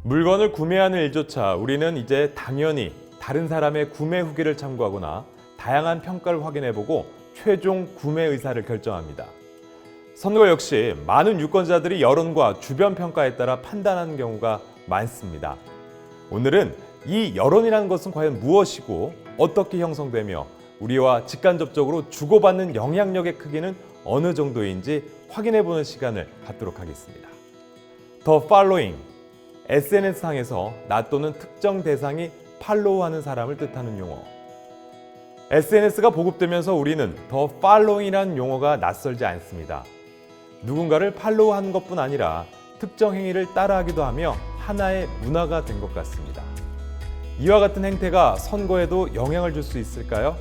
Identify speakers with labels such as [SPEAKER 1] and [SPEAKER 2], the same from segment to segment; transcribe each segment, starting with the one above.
[SPEAKER 1] 물건을 구매하는 일조차 우리는 이제 당연히 다른 사람의 구매 후기를 참고하거나 다양한 평가를 확인해보고 최종 구매 의사를 결정합니다. 선거 역시 많은 유권자들이 여론과 주변 평가에 따라 판단하는 경우가 많습니다. 오늘은 이 여론이라는 것은 과연 무엇이고 어떻게 형성되며 우리와 직간접적으로 주고받는 영향력의 크기는 어느 정도인지 확인해보는 시간을 갖도록 하겠습니다. The following, SNS상에서 나 또는 특정 대상이 팔로우하는 사람을 뜻하는 용어. SNS가 보급되면서 우리는 The following이라는 용어가 낯설지 않습니다. 누군가를 팔로우하는 것뿐 아니라 특정 행위를 따라하기도 하며 하나의 문화가 된 것 같습니다. 이와 같은 행태가 선거에도 영향을 줄 수 있을까요?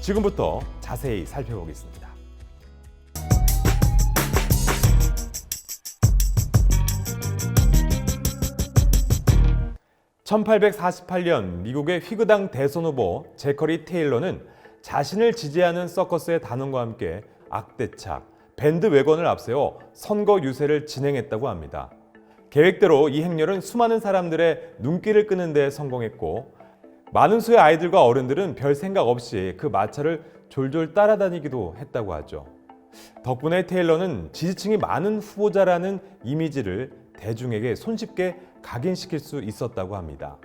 [SPEAKER 1] 지금부터 자세히 살펴보겠습니다. 1848년 미국의 휘그당 대선 후보 제커리 테일러는 자신을 지지하는 서커스의 단원과 함께 악대차, 밴드웨건을 앞세워 선거 유세를 진행했다고 합니다. 계획대로 이 행렬은 수많은 사람들의 눈길을 끄는 데 성공했고 많은 수의 아이들과 어른들은 별 생각 없이 그 마차를 졸졸 따라다니기도 했다고 하죠. 덕분에 테일러는 지지층이 많은 후보자라는 이미지를 대중에게 손쉽게 각인시킬 수 있었다고 합니다.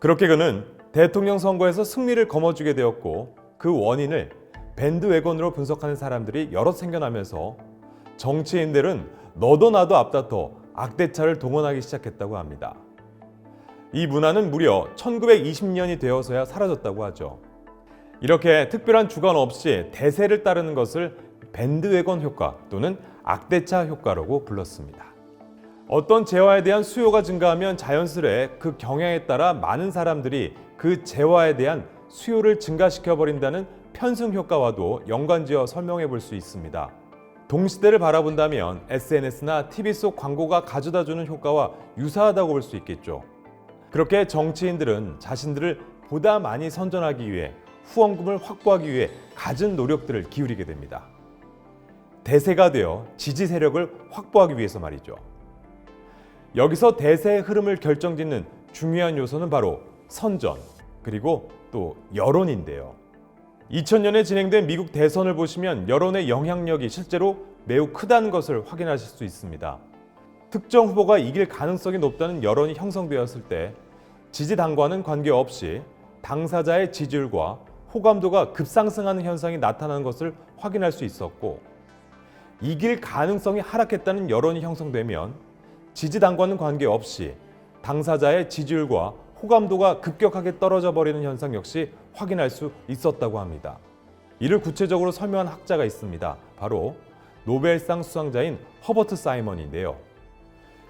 [SPEAKER 1] 그렇게 그는 대통령 선거에서 승리를 거머쥐게 되었고 그 원인을 밴드웨건으로 분석하는 사람들이 여럿 생겨나면서 정치인들은 너도 나도 앞다퉈 악대차를 동원하기 시작했다고 합니다. 이 문화는 무려 1920년이 되어서야 사라졌다고 하죠. 이렇게 특별한 주관 없이 대세를 따르는 것을 밴드웨건 효과 또는 악대차 효과라고 불렀습니다. 어떤 재화에 대한 수요가 증가하면 자연스레 그 경향에 따라 많은 사람들이 그 재화에 대한 수요를 증가시켜버린다는 편승 효과와도 연관지어 설명해 볼 수 있습니다. 동시대를 바라본다면 SNS나 TV 속 광고가 가져다주는 효과와 유사하다고 볼 수 있겠죠. 그렇게 정치인들은 자신들을 보다 많이 선전하기 위해 후원금을 확보하기 위해 갖은 노력들을 기울이게 됩니다. 대세가 되어 지지 세력을 확보하기 위해서 말이죠. 여기서 대세의 흐름을 결정짓는 중요한 요소는 바로 선전, 그리고 또 여론인데요. 2000년에 진행된 미국 대선을 보시면 여론의 영향력이 실제로 매우 크다는 것을 확인하실 수 있습니다. 특정 후보가 이길 가능성이 높다는 여론이 형성되었을 때 지지당과는 관계없이 당사자의 지지율과 호감도가 급상승하는 현상이 나타나는 것을 확인할 수 있었고, 이길 가능성이 하락했다는 여론이 형성되면 지지당과는 관계없이 당사자의 지지율과 호감도가 급격하게 떨어져 버리는 현상 역시 확인할 수 있었다고 합니다. 이를 구체적으로 설명한 학자가 있습니다. 바로 노벨상 수상자인 허버트 사이먼인데요.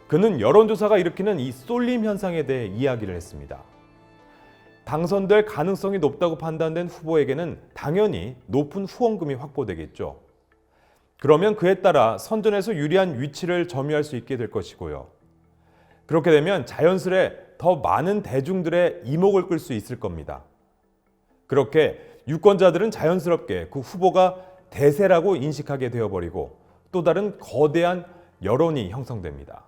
[SPEAKER 1] 그는 여론조사가 일으키는 이 쏠림 현상에 대해 이야기를 했습니다. 당선될 가능성이 높다고 판단된 후보에게는 당연히 높은 후원금이 확보되겠죠. 그러면 그에 따라 선전에서 유리한 위치를 점유할 수 있게 될 것이고요. 그렇게 되면 자연스레 더 많은 대중들의 이목을 끌 수 있을 겁니다. 그렇게 유권자들은 자연스럽게 그 후보가 대세라고 인식하게 되어버리고 또 다른 거대한 여론이 형성됩니다.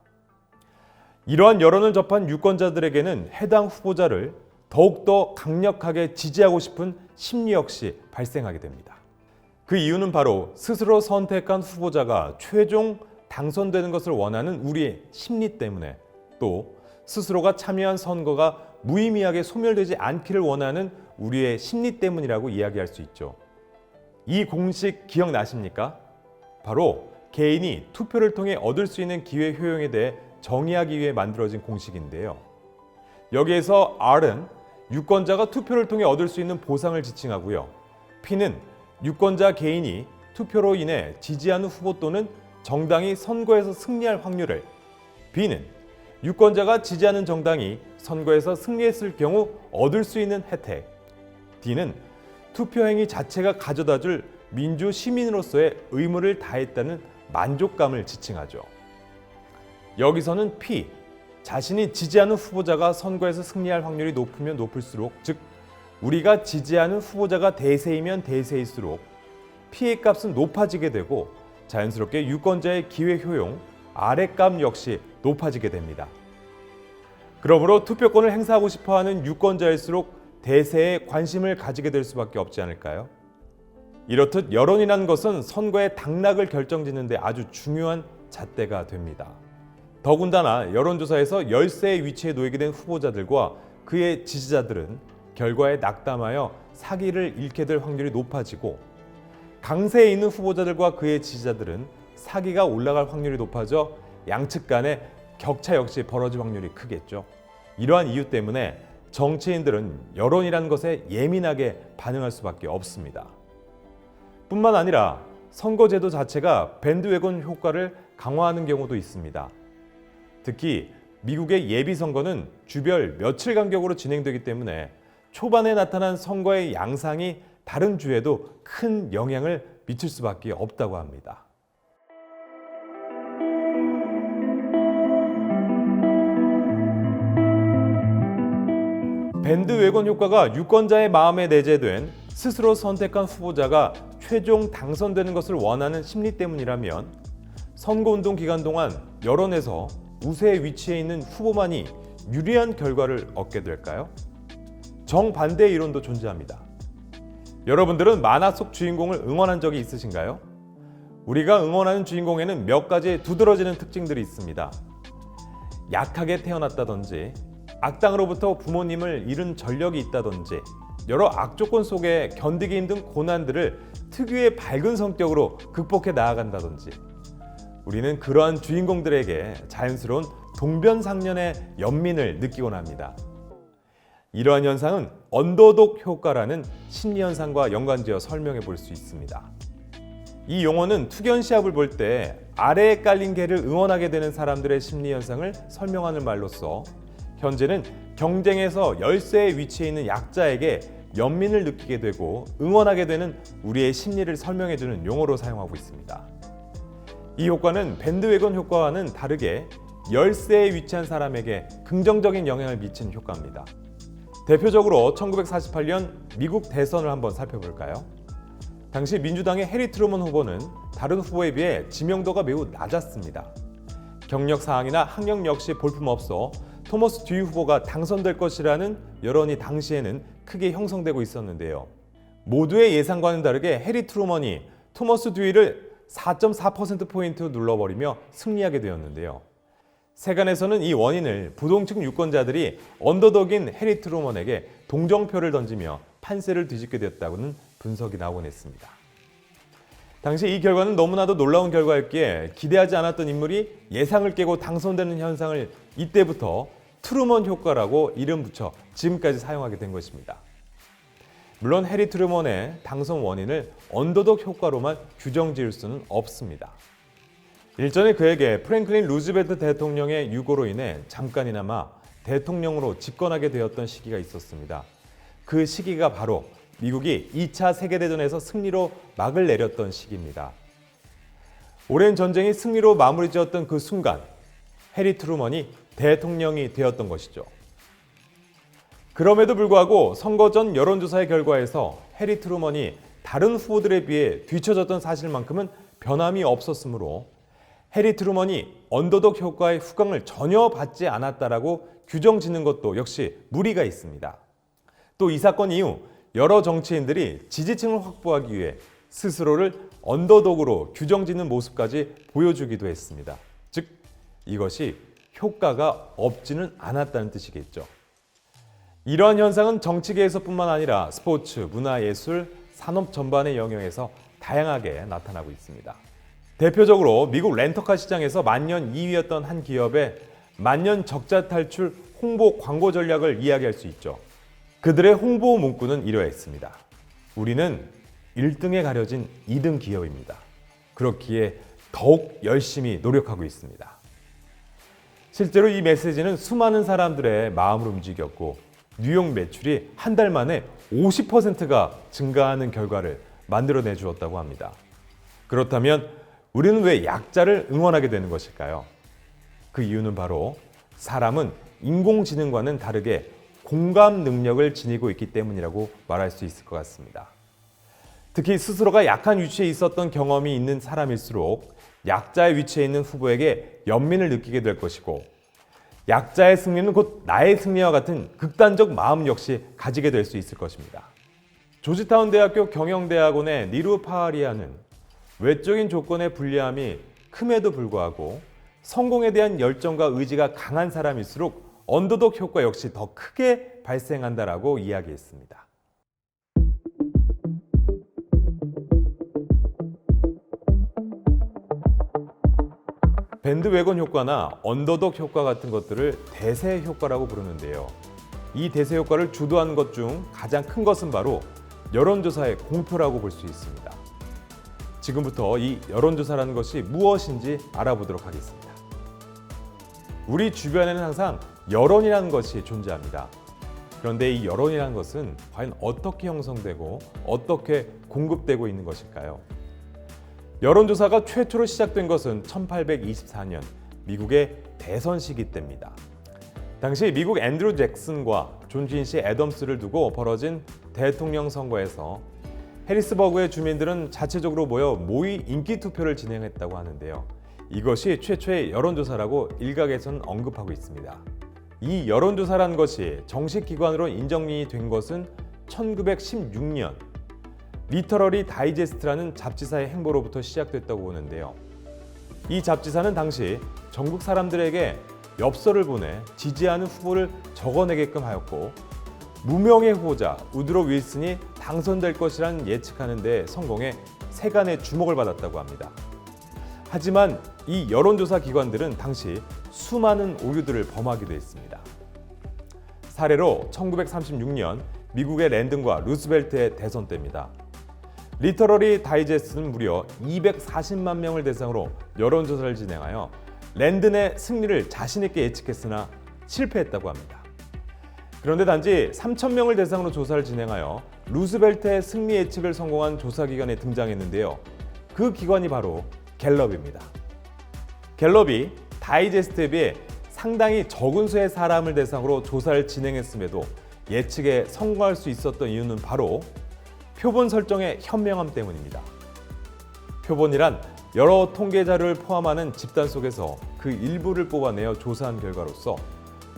[SPEAKER 1] 이러한 여론을 접한 유권자들에게는 해당 후보자를 더욱더 강력하게 지지하고 싶은 심리 역시 발생하게 됩니다. 그 이유는 바로 스스로 선택한 후보자가 최종 당선되는 것을 원하는 우리의 심리 때문에, 또 스스로가 참여한 선거가 무의미하게 소멸되지 않기를 원하는 우리의 심리 때문이라고 이야기할 수 있죠. 이 공식 기억나십니까? 바로 개인이 투표를 통해 얻을 수 있는 기회 효용에 대해 정의하기 위해 만들어진 공식인데요. 여기에서 R은 유권자가 투표를 통해 얻을 수 있는 보상을 지칭하고요. P는 유권자 개인이 투표로 인해 지지하는 후보 또는 정당이 선거에서 승리할 확률을, B는 유권자가 지지하는 정당이 선거에서 승리했을 경우 얻을 수 있는 혜택, D는 투표 행위 자체가 가져다줄 민주 시민으로서의 의무를 다했다는 만족감을 지칭하죠. 여기서는 P, 자신이 지지하는 후보자가 선거에서 승리할 확률이 높으면 높을수록, 즉 우리가 지지하는 후보자가 대세이면 대세일수록 피해값은 높아지게 되고 자연스럽게 유권자의 기회 효용, 아랫값 역시 높아지게 됩니다. 그러므로 투표권을 행사하고 싶어하는 유권자일수록 대세에 관심을 가지게 될 수밖에 없지 않을까요? 이렇듯 여론이라는 것은 선거의 당락을 결정짓는 데 아주 중요한 잣대가 됩니다. 더군다나 여론조사에서 열세의 위치에 놓이게 된 후보자들과 그의 지지자들은 결과에 낙담하여 사기를 잃게 될 확률이 높아지고 강세에 있는 후보자들과 그의 지지자들은 사기가 올라갈 확률이 높아져 양측 간의 격차 역시 벌어질 확률이 크겠죠. 이러한 이유 때문에 정치인들은 여론이라는 것에 예민하게 반응할 수밖에 없습니다. 뿐만 아니라 선거제도 자체가 밴드웨건 효과를 강화하는 경우도 있습니다. 특히 미국의 예비선거는 주별 며칠 간격으로 진행되기 때문에 초반에 나타난 선거의 양상이 다른 주에도 큰 영향을 미칠 수밖에 없다고 합니다. 밴드웨건 효과가 유권자의 마음에 내재된 스스로 선택한 후보자가 최종 당선되는 것을 원하는 심리 때문이라면 선거운동 기간 동안 여론에서 우세에 위치해 있는 후보만이 유리한 결과를 얻게 될까요? 정반대의 이론도 존재합니다. 여러분들은 만화 속 주인공을 응원한 적이 있으신가요? 우리가 응원하는 주인공에는 몇 가지 두드러지는 특징들이 있습니다. 약하게 태어났다든지, 악당으로부터 부모님을 잃은 전력이 있다든지, 여러 악조건 속에 견디기 힘든 고난들을 특유의 밝은 성격으로 극복해 나아간다든지, 우리는 그러한 주인공들에게 자연스러운 동변상련의 연민을 느끼곤 합니다. 이러한 현상은 언더독 효과라는 심리현상과 연관지어 설명해 볼 수 있습니다. 이 용어는 투견 시합을 볼 때 아래에 깔린 개를 응원하게 되는 사람들의 심리현상을 설명하는 말로써 현재는 경쟁에서 열세에 위치해 있는 약자에게 연민을 느끼게 되고 응원하게 되는 우리의 심리를 설명해주는 용어로 사용하고 있습니다. 이 효과는 밴드웨건 효과와는 다르게 열세에 위치한 사람에게 긍정적인 영향을 미치는 효과입니다. 대표적으로 1948년 미국 대선을 한번 살펴볼까요? 당시 민주당의 해리 트루먼 후보는 다른 후보에 비해 지명도가 매우 낮았습니다. 경력 사항이나 학력 역시 볼품없어 토머스 듀이 후보가 당선될 것이라는 여론이 당시에는 크게 형성되고 있었는데요. 모두의 예상과는 다르게 해리 트루먼이 토머스 듀이를 4.4%포인트 눌러버리며 승리하게 되었는데요. 세간에서는 이 원인을 부동층 유권자들이 언더독인 해리 트루먼에게 동정표를 던지며 판세를 뒤집게 되었다고는 분석이 나오곤 했습니다. 당시 이 결과는 너무나도 놀라운 결과였기에 기대하지 않았던 인물이 예상을 깨고 당선되는 현상을 이때부터 트루먼 효과라고 이름 붙여 지금까지 사용하게 된 것입니다. 물론 해리 트루먼의 당선 원인을 언더독 효과로만 규정 지을 수는 없습니다. 일전에 그에게 프랭클린 루즈벨트 대통령의 유고로 인해 잠깐이나마 대통령으로 집권하게 되었던 시기가 있었습니다. 그 시기가 바로 미국이 2차 세계대전에서 승리로 막을 내렸던 시기입니다. 오랜 전쟁이 승리로 마무리 지었던 그 순간 해리 트루먼이 대통령이 되었던 것이죠. 그럼에도 불구하고 선거 전 여론조사의 결과에서 해리 트루먼이 다른 후보들에 비해 뒤처졌던 사실만큼은 변함이 없었으므로 해리 트루먼이 언더독 효과의 후광을 전혀 받지 않았다라고 규정짓는 것도 역시 무리가 있습니다. 또 이 사건 이후 여러 정치인들이 지지층을 확보하기 위해 스스로를 언더독으로 규정짓는 모습까지 보여주기도 했습니다. 즉 이것이 효과가 없지는 않았다는 뜻이겠죠. 이러한 현상은 정치계에서뿐만 아니라 스포츠, 문화예술, 산업 전반의 영역에서 다양하게 나타나고 있습니다. 대표적으로 미국 렌터카 시장에서 만년 2위였던 한 기업의 만년 적자 탈출 홍보 광고 전략을 이야기할 수 있죠. 그들의 홍보 문구는 이러했습니다. 우리는 1등에 가려진 2등 기업입니다. 그렇기에 더욱 열심히 노력하고 있습니다. 실제로 이 메시지는 수많은 사람들의 마음을 움직였고 뉴욕 매출이 한 달 만에 50%가 증가하는 결과를 만들어내 주었다고 합니다. 그렇다면 우리는 왜 약자를 응원하게 되는 것일까요? 그 이유는 바로 사람은 인공지능과는 다르게 공감 능력을 지니고 있기 때문이라고 말할 수 있을 것 같습니다. 특히 스스로가 약한 위치에 있었던 경험이 있는 사람일수록 약자의 위치에 있는 후보에게 연민을 느끼게 될 것이고, 약자의 승리는 곧 나의 승리와 같은 극단적 마음 역시 가지게 될 수 있을 것입니다. 조지타운 대학교 경영대학원의 니루 파하리아는 외적인 조건의 불리함이 큼에도 불구하고 성공에 대한 열정과 의지가 강한 사람일수록 언더독 효과 역시 더 크게 발생한다라고 이야기했습니다. 밴드웨건 효과나 언더독 효과 같은 것들을 대세 효과라고 부르는데요. 이 대세 효과를 주도하는 것 중 가장 큰 것은 바로 여론조사의 공표라고 볼 수 있습니다. 지금부터 이 여론조사라는 것이 무엇인지 알아보도록 하겠습니다. 우리 주변에는 항상 여론이라는 것이 존재합니다. 그런데 이 여론이라는 것은 과연 어떻게 형성되고 어떻게 공급되고 있는 것일까요? 여론조사가 최초로 시작된 것은 1824년 미국의 대선 시기 때입니다. 당시 미국 앤드루 잭슨과 존 퀸시 애덤스를 두고 벌어진 대통령 선거에서 해리스버그의 주민들은 자체적으로 모여 모의 인기 투표를 진행했다고 하는데요. 이것이 최초의 여론조사라고 일각에서는 언급하고 있습니다. 이 여론조사라는 것이 정식 기관으로 인정이 된 것은 1916년 리터러리 다이제스트라는 잡지사의 행보로부터 시작됐다고 보는데요. 이 잡지사는 당시 전국 사람들에게 엽서를 보내 지지하는 후보를 적어내게끔 하였고, 무명의 후보자 우드로 윌슨이 당선될 것이라는 예측하는 데 성공해 세간의 주목을 받았다고 합니다. 하지만 이 여론조사 기관들은 당시 수많은 오류들을 범하기도 했습니다. 사례로 1936년 미국의 랜든과 루스벨트의 대선 때입니다. 리터러리 다이제스트는 무려 240만 명을 대상으로 여론조사를 진행하여 랜든의 승리를 자신있게 예측했으나 실패했다고 합니다. 그런데 단지 3,000명을 대상으로 조사를 진행하여 루스벨트의 승리 예측을 성공한 조사기관이 등장했는데요. 그 기관이 바로 갤럽입니다. 갤럽이 다이제스트에 비해 상당히 적은 수의 사람을 대상으로 조사를 진행했음에도 예측에 성공할 수 있었던 이유는 바로 표본 설정의 현명함 때문입니다. 표본이란 여러 통계 자료를 포함하는 집단 속에서 그 일부를 뽑아내어 조사한 결과로서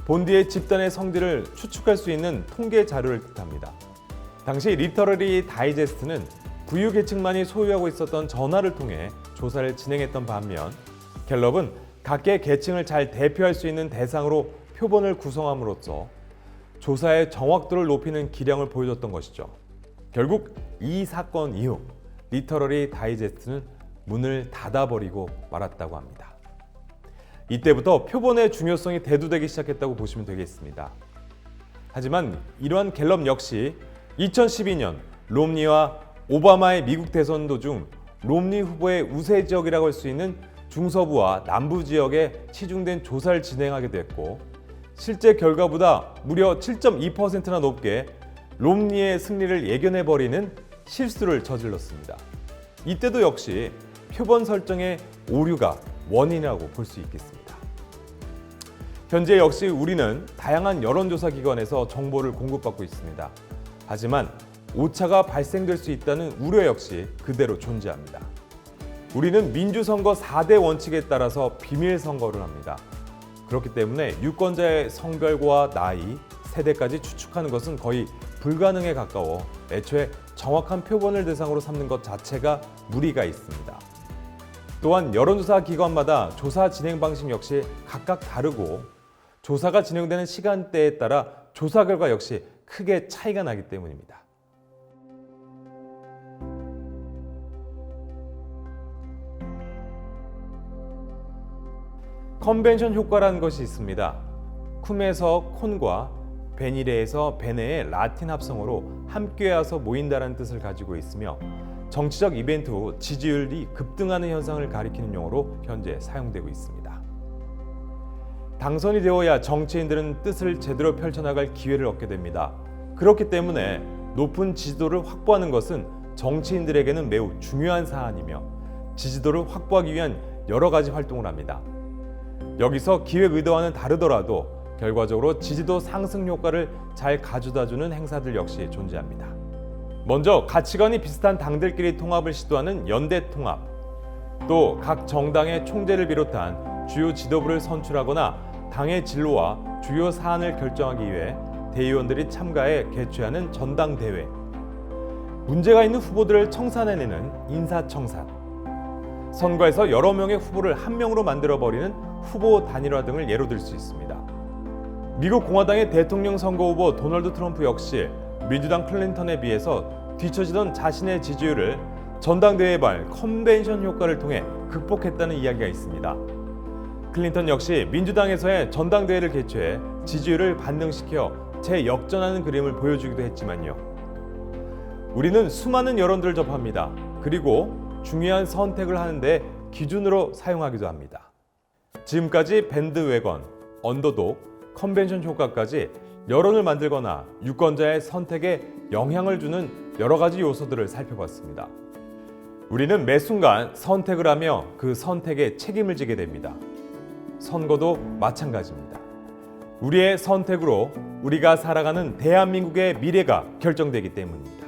[SPEAKER 1] 본디의 집단의 성질을 추측할 수 있는 통계 자료를 뜻합니다. 당시 리터러리 다이제스트는 부유 계층만이 소유하고 있었던 전화를 통해 조사를 진행했던 반면, 갤럽은 각계 계층을 잘 대표할 수 있는 대상으로 표본을 구성함으로써 조사의 정확도를 높이는 기량을 보여줬던 것이죠. 결국 이 사건 이후 리터러리 다이제스트는 문을 닫아버리고 말았다고 합니다. 이때부터 표본의 중요성이 대두되기 시작했다고 보시면 되겠습니다. 하지만 이러한 갤럽 역시 2012년 롬니와 오바마의 미국 대선 도중 롬니 후보의 우세 지역이라고 할 수 있는 중서부와 남부 지역에 치중된 조사를 진행하게 됐고, 실제 결과보다 무려 7.2%나 높게 롬니의 승리를 예견해버리는 실수를 저질렀습니다. 이때도 역시 표본 설정의 오류가 원인이라고 볼 수 있겠습니다. 현재 역시 우리는 다양한 여론조사 기관에서 정보를 공급받고 있습니다. 하지만 오차가 발생될 수 있다는 우려 역시 그대로 존재합니다. 우리는 민주선거 4대 원칙에 따라서 비밀선거를 합니다. 그렇기 때문에 유권자의 성별과 나이, 세대까지 추측하는 것은 거의 불가능에 가까워 애초에 정확한 표본을 대상으로 삼는 것 자체가 무리가 있습니다. 또한 여론조사 기관마다 조사 진행 방식 역시 각각 다르고, 조사가 진행되는 시간대에 따라 조사 결과 역시 크게 차이가 나기 때문입니다. 컨벤션 효과라는 것이 있습니다. 쿰에서 콘과 베니레에서 베네의 라틴 합성어로 함께와서 모인다라는 뜻을 가지고 있으며, 정치적 이벤트 후 지지율이 급등하는 현상을 가리키는 용어로 현재 사용되고 있습니다. 당선이 되어야 정치인들은 뜻을 제대로 펼쳐나갈 기회를 얻게 됩니다. 그렇기 때문에 높은 지지도를 확보하는 것은 정치인들에게는 매우 중요한 사안이며, 지지도를 확보하기 위한 여러 가지 활동을 합니다. 여기서 기획 의도와는 다르더라도 결과적으로 지지도 상승 효과를 잘 가져다주는 행사들 역시 존재합니다. 먼저 가치관이 비슷한 당들끼리 통합을 시도하는 연대 통합, 또 각 정당의 총재를 비롯한 주요 지도부를 선출하거나 당의 진로와 주요 사안을 결정하기 위해 대의원들이 참가해 개최하는 전당대회, 문제가 있는 후보들을 청산해내는 인사청산, 선거에서 여러 명의 후보를 한 명으로 만들어버리는 후보 단일화 등을 예로 들 수 있습니다. 미국 공화당의 대통령 선거 후보 도널드 트럼프 역시 민주당 클린턴에 비해서 뒤처지던 자신의 지지율을 전당대회발 컨벤션 효과를 통해 극복했다는 이야기가 있습니다. 클린턴 역시 민주당에서의 전당대회를 개최해 지지율을 반등시켜 재역전하는 그림을 보여주기도 했지만요. 우리는 수많은 여론들을 접합니다. 그리고 중요한 선택을 하는데 기준으로 사용하기도 합니다. 지금까지 밴드웨건, 언더독, 컨벤션 효과까지 여론을 만들거나 유권자의 선택에 영향을 주는 여러 가지 요소들을 살펴봤습니다. 우리는 매 순간 선택을 하며 그 선택에 책임을 지게 됩니다. 선거도 마찬가지입니다. 우리의 선택으로 우리가 살아가는 대한민국의 미래가 결정되기 때문입니다.